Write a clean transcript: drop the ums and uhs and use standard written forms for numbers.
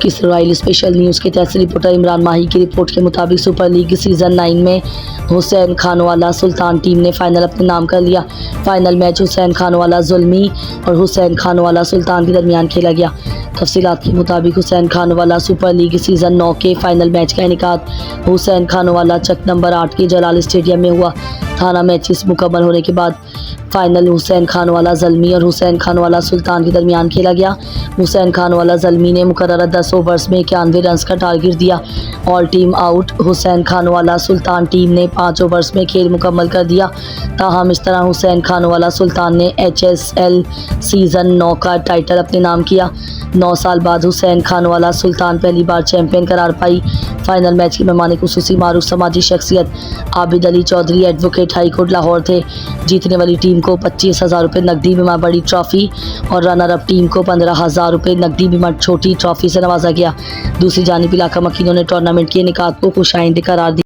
Israel special news के तहत reporter Imran माही की रिपोर्ट के मुताबिक सुपर लीग सीज़न 9 में हुसैन खानवाला सुल्तान टीम ने फाइनल अपने नाम कर लिया। फाइनल मैच हुसैन खानवाला ज़ुल्मी और हुसैन खानवाला सुल्तान के दरमियान खेला गया। तफसीलात के मुताबिक हुसैन खानवाला सुपर लीग सीज़न 9 के फाइनल मैच का इनेकाद हुसैन खानवाला चक नंबर 8 के जलाल स्टेडियम में हुआ। थाना मैचेस मुकम्मल होने के बाद फाइनल हुसैन खानवाला ज़ल्मी और हुसैन खानवाला सुल्तान के दरमियान खेला गया। हुसैन खानवाला ज़ल्मी ने मुकर्ररा 10 ओवर्स में 91 रन का टारगेट दिया। ऑल टीम आउट हुसैन खानवाला सुल्तान टीम ने 5 ओवर्स में खेल मुकम्मल कर दिया। ताहम इस तरह हुसैन खानवाला सुल्तान ने HSL सीज़न 9 का टाइटल अपने नाम किया। 9 साल बाद हुसैन खानवाला सुल्तान पहली बार चैंपियन करार पाई। फाइनल मैच के मेहमान खुसूसी मारूफ समाजी शख्सियत Abid Ali Chaudhry advocate high court Lahore थे। जीतने वाली टीम को 25,000 रुपये नकदी बीमा बड़ी ट्रॉफी और रनर अप टीम को 15,000 रुपये नकदी बीमा छोटी ट्रॉफी से नवाजा गया। दूसरी जानिब इलाका मकीनों ने टूर्नामेंट के इनेकाद को खुशाइंद करार दिया।